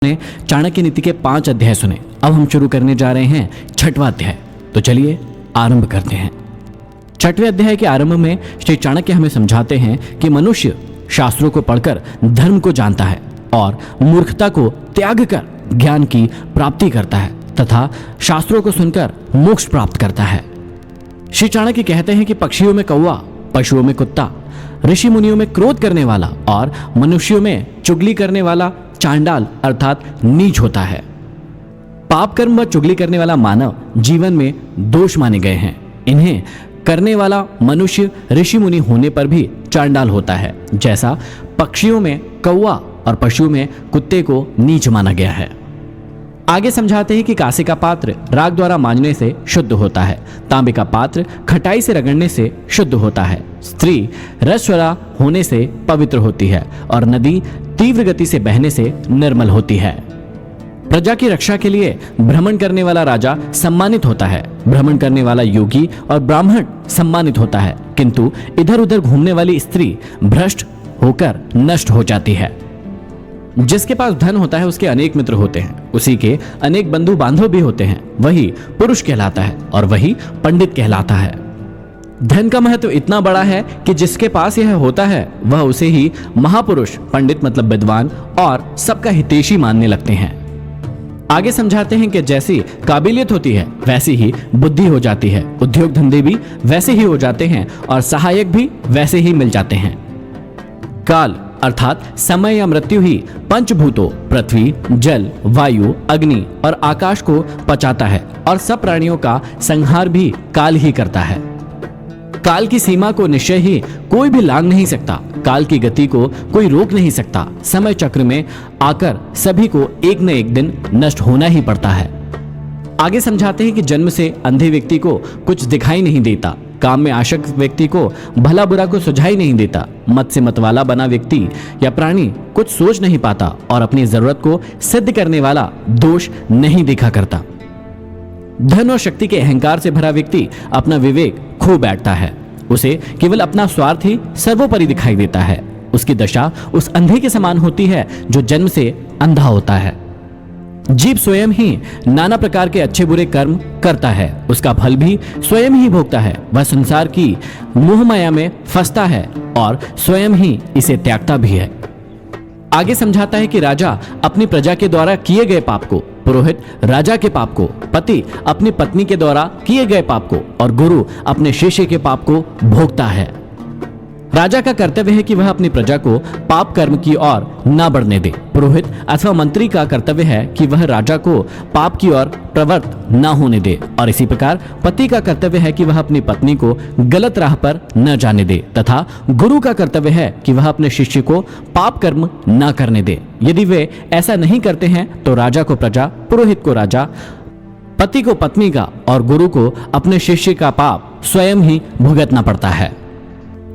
ने चाणक्य नीति के 5 अध्याय सुने। अब हम शुरू करने जा रहे हैं 6वां अध्याय। तो चलिए आरंभ करते हैं। 6वें अध्याय के आरंभ में श्री चाणक्य हमें समझाते हैं कि मनुष्य शास्त्रों को पढ़कर धर्म को जानता है और मूर्खता को त्याग कर ज्ञान की प्राप्ति करता है तथा शास्त्रों को सुनकर मोक्ष प्राप्त करता है। श्री चाणक्य कहते हैं कि पक्षियों में कौवा, पशुओं में कुत्ता, ऋषि मुनियों में क्रोध करने वाला और मनुष्यों में चुगली करने वाला चांडाल अर्थात नीच होता है। पाप कर्म व चुगली करने वाला मानव जीवन में दोष माने गए हैं। इन्हें करने वाला मनुष्य ऋषि मुनि होने पर भी चांडाल होता है, जैसा पक्षियों में कौवा और पशुओं में कुत्ते को नीच माना गया है। आगे समझाते हैं कि कांसे का पात्र राग द्वारा मांजने से शुद्ध होता है, तांबे का पात्र खटाई से रगड़ने से शुद्ध होता है, स्त्री रसवरा होने से पवित्र होती है और नदी तीव्र गति से बहने से निर्मल होती है। प्रजा की रक्षा के लिए भ्रमण करने वाला राजा सम्मानित होता है, भ्रमण करने वाला योगी और ब्राह्मण सम्मानित होता है, किंतु इधर उधर घूमने वाली स्त्री भ्रष्ट होकर नष्ट हो जाती है। जिसके पास धन होता है उसके अनेक मित्र होते हैं, उसी के अनेक बंधु बांधव भी होते हैं, वही पुरुष कहलाता है और वही पंडित कहलाता है। धन का महत्व इतना बड़ा है कि जिसके पास यह होता है वह उसे ही महापुरुष, पंडित मतलब विद्वान और सबका हितैषी मानने लगते हैं। आगे समझाते हैं कि जैसी काबिलियत होती है वैसी ही बुद्धि हो जाती है, उद्योग धंधे भी वैसे ही हो जाते हैं और सहायक भी वैसे ही मिल जाते हैं। काल अर्थात समय या मृत्यु ही पंचभूतों पृथ्वी, जल, वायु, अग्नि और आकाश को पचाता है और सब प्राणियों का संहार भी काल ही करता है। काल की सीमा को निश्चय ही कोई भी लांघ नहीं सकता, काल की गति को कोई रोक नहीं सकता। समय चक्र में आकर सभी को एक न एक दिन नष्ट होना ही पड़ता है। आगे समझाते हैं कि जन्म से अंधे व्यक्ति को कुछ दिखाई नहीं देता, काम में आसक्त व्यक्ति को भला बुरा को सुझाई नहीं देता, मत से मतवाला बना व्यक्ति या प्राणी कुछ सोच नहीं पाता और अपनी जरूरत को सिद्ध करने वाला दोष नहीं दिखा करता। धन और शक्ति के अहंकार से भरा व्यक्ति अपना विवेक खो बैठता है, उसे केवल अपना स्वार्थ ही सर्वोपरि दिखाई देता है। उसकी दशा उस अंधे के समान होती है जो जन्म से अंधा होता है। जीव स्वयं ही नाना प्रकार के अच्छे बुरे कर्म करता है, उसका फल भी स्वयं ही भोगता है। वह संसार की मोहमाया में फंसता है और स्वयं ही इसे त्यागता भी है। आगे समझाता है कि राजा अपनी प्रजा के द्वारा किए गए पाप को, पुरोहित राजा के पाप को, पति अपनी पत्नी के द्वारा किए गए पाप को और गुरु अपने शिष्य के पाप को भोगता है। राजा का कर्तव्य है कि वह अपनी प्रजा को पाप कर्म की ओर न बढ़ने दे। पुरोहित अथवा मंत्री का कर्तव्य है कि वह राजा को पाप की ओर प्रवृत्त न होने दे और इसी प्रकार पति का कर्तव्य है कि वह अपनी पत्नी को गलत राह पर न जाने दे तथा गुरु का कर्तव्य है कि वह अपने शिष्य को पाप कर्म न करने दे। यदि वे ऐसा नहीं करते हैं तो राजा को प्रजा, पुरोहित को राजा, पति को पत्नी का और गुरु को अपने शिष्य का पाप स्वयं ही भुगतना पड़ता है।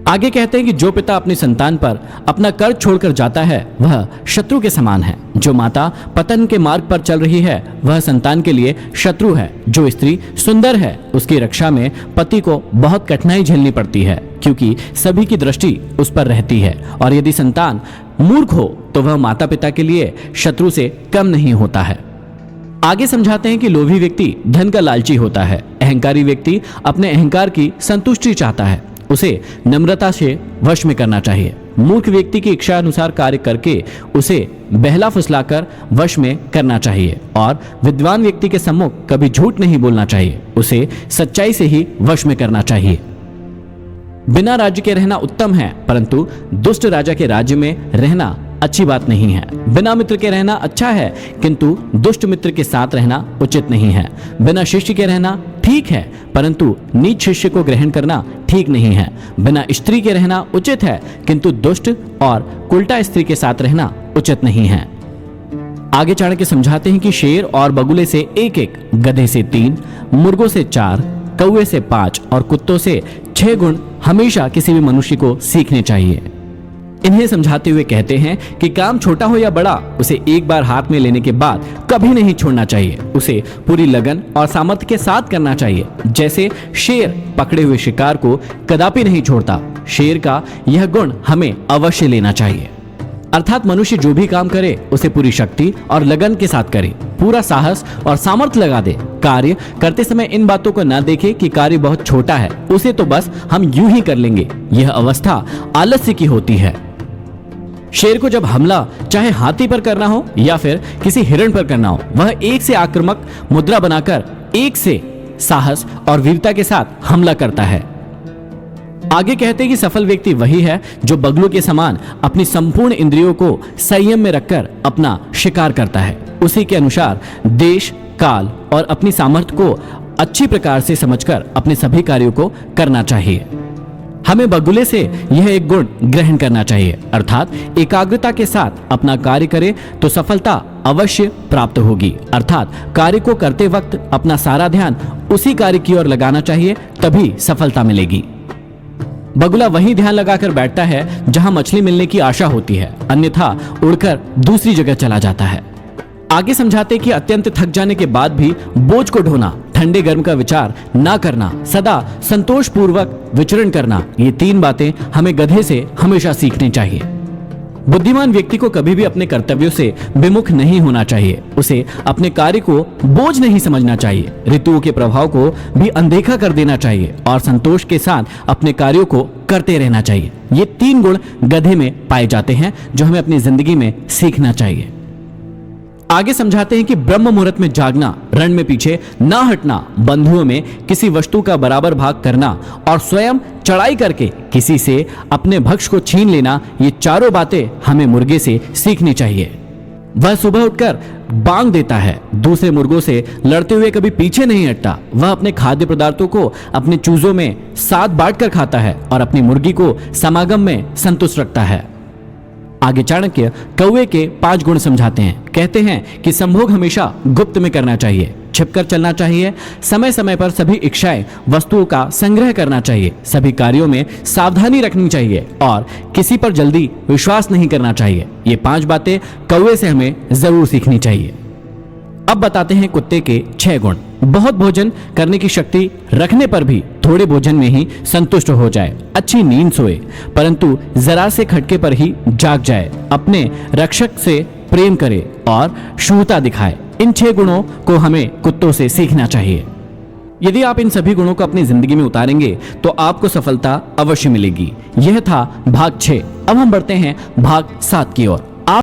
आगे कहते हैं कि जो पिता अपनी संतान पर अपना कर्ज छोड़कर जाता है वह शत्रु के समान है। जो माता पतन के मार्ग पर चल रही है वह संतान के लिए शत्रु है। जो स्त्री सुंदर है उसकी रक्षा में पति को बहुत कठिनाई झेलनी पड़ती है, क्योंकि सभी की दृष्टि उस पर रहती है और यदि संतान मूर्ख हो तो वह माता पिता के लिए शत्रु से कम नहीं होता है। आगे समझाते हैं कि लोभी व्यक्ति धन का लालची होता है, अहंकारी व्यक्ति अपने अहंकार की संतुष्टि चाहता है, उसे नम्रता से वश में करना चाहिए। मूर्ख व्यक्ति की इच्छा अनुसार कार्य करके उसे बहला फुसलाकर वश में करना चाहिए और विद्वान व्यक्ति के सम्मुख कभी झूठ नहीं बोलना चाहिए, उसे सच्चाई से ही वश में करना चाहिए। बिना राज्य के रहना उत्तम है, परंतु दुष्ट राजा के राज्य में रहना अच्छी बात नहीं है। बिना मित्र के रहना अच्छा है, किंतु दुष्ट मित्र के साथ रहना उचित नहीं है। बिना शिष्य के रहना ठीक है, परंतु नीच शिष्य को ग्रहण करना ठीक नहीं है। बिना स्त्री के रहना उचित है, किंतु दुष्ट और उल्टा स्त्री के साथ रहना उचित नहीं है। आगे चाणक्य समझाते हैं कि शेर और बगुले से 1-1, गधे से 3, मुर्गों से 4, कौवे से 5 और कुत्तों से 6 गुण हमेशा किसी भी मनुष्य को सीखने चाहिए। इन्हें समझाते हुए कहते हैं कि काम छोटा हो या बड़ा, उसे एक बार हाथ में लेने के बाद कभी नहीं छोड़ना चाहिए। उसे पूरी लगन और सामर्थ्य के साथ करना चाहिए। जैसे शेर पकड़े हुए शिकार को कदापि नहीं छोड़ता, शेर का यह गुण हमें अवश्य लेना चाहिए। अर्थात मनुष्य जो भी काम करे उसे पूरी शक्ति और लगन के साथ करे, पूरा साहस और सामर्थ्य लगा दे। कार्य करते समय इन बातों को न देखे कि कार्य बहुत छोटा है, उसे तो बस हम यूं ही कर लेंगे। यह अवस्था आलस्य की होती है। शेर को जब हमला चाहे हाथी पर करना हो या फिर किसी हिरण पर करना हो, वह एक से आक्रामक मुद्रा बनाकर एक से साहस और वीरता के साथ हमला करता है। आगे कहते हैं कि सफल व्यक्ति वही है जो बगलों के समान अपनी संपूर्ण इंद्रियों को संयम में रखकर अपना शिकार करता है। उसी के अनुसार देश, काल और अपनी सामर्थ्य को अच्छी प्रकार से समझकर अपने सभी कार्यों को करना चाहिए। हमें बगुले से यह एक गुण ग्रहण करना चाहिए, अर्थात एकाग्रता के साथ अपना कार्य करें तो सफलता अवश्य प्राप्त होगी। अर्थात कार्य को करते वक्त अपना सारा ध्यान उसी कार्य की ओर लगाना चाहिए, तभी सफलता मिलेगी। बगुला वहीं ध्यान लगाकर बैठता है जहां मछली मिलने की आशा होती है, अन्यथा उड़कर दूसरी जगह चला जाता है। आगे समझाते कि अत्यंत थक जाने के बाद भी बोझ को ढोना, ठंडे गर्म का विचार ना करना, सदा संतोष पूर्वक विचरण करना, ये 3 बातें हमें गधे से हमेशा सीखनी चाहिए। बुद्धिमान व्यक्ति को कभी भी अपने कर्तव्यों से विमुख नहीं होना चाहिए। उसे अपने कार्य को बोझ नहीं समझना चाहिए, ऋतुओं के प्रभाव को भी अनदेखा कर देना चाहिए और संतोष के साथ अपने कार्यों को करते रहना चाहिए। ये 3 गुण गधे में पाए जाते हैं जो हमें अपनी जिंदगी में सीखना चाहिए। आगे समझाते हैं कि ब्रह्म मुहूर्त में जागना, रण में पीछे ना हटना, बंधुओं में किसी वस्तु का बराबर भाग करना और स्वयं चढ़ाई करके किसी से अपने भक्ष को छीन लेना, ये चारों बातें हमें मुर्गे से सीखनी चाहिए। वह सुबह उठकर बांग देता है, दूसरे मुर्गों से लड़ते हुए कभी पीछे नहीं हटता। वह अपने खाद्य पदार्थों को अपने चूजों में साथ बांटकर खाता है और अपनी मुर्गी को समागम में संतुष्ट रखता है। आगे चाणक्य कौवे के 5 गुण समझाते हैं। कहते हैं कि संभोग हमेशा गुप्त में करना चाहिए, छिपकर चलना चाहिए, समय समय पर सभी इच्छाएं वस्तुओं का संग्रह करना चाहिए, सभी कार्यों में सावधानी रखनी चाहिए और किसी पर जल्दी विश्वास नहीं करना चाहिए। ये 5 बातें कौवे से हमें जरूर सीखनी चाहिए। अब बताते हैं कुत्ते के 6 गुण। बहुत भोजन करने की शक्ति रखने पर भी थोड़े भोजन में ही संतुष्ट हो जाए, अच्छी नींद सोए, परंतु जरा से खटके पर ही जाग जाए, अपने रक्षक से प्रेम करे और शुद्धता दिखाए। इन 6 गुणों को हमें कुत्तों से सीखना चाहिए। यदि आप इन सभी गुणों को अपनी जिंदगी में उतारेंगे तो आपको सफलता अवश्य मिलेगी। यह था भाग 6। अब हम बढ़ते हैं भाग 7 की ओर।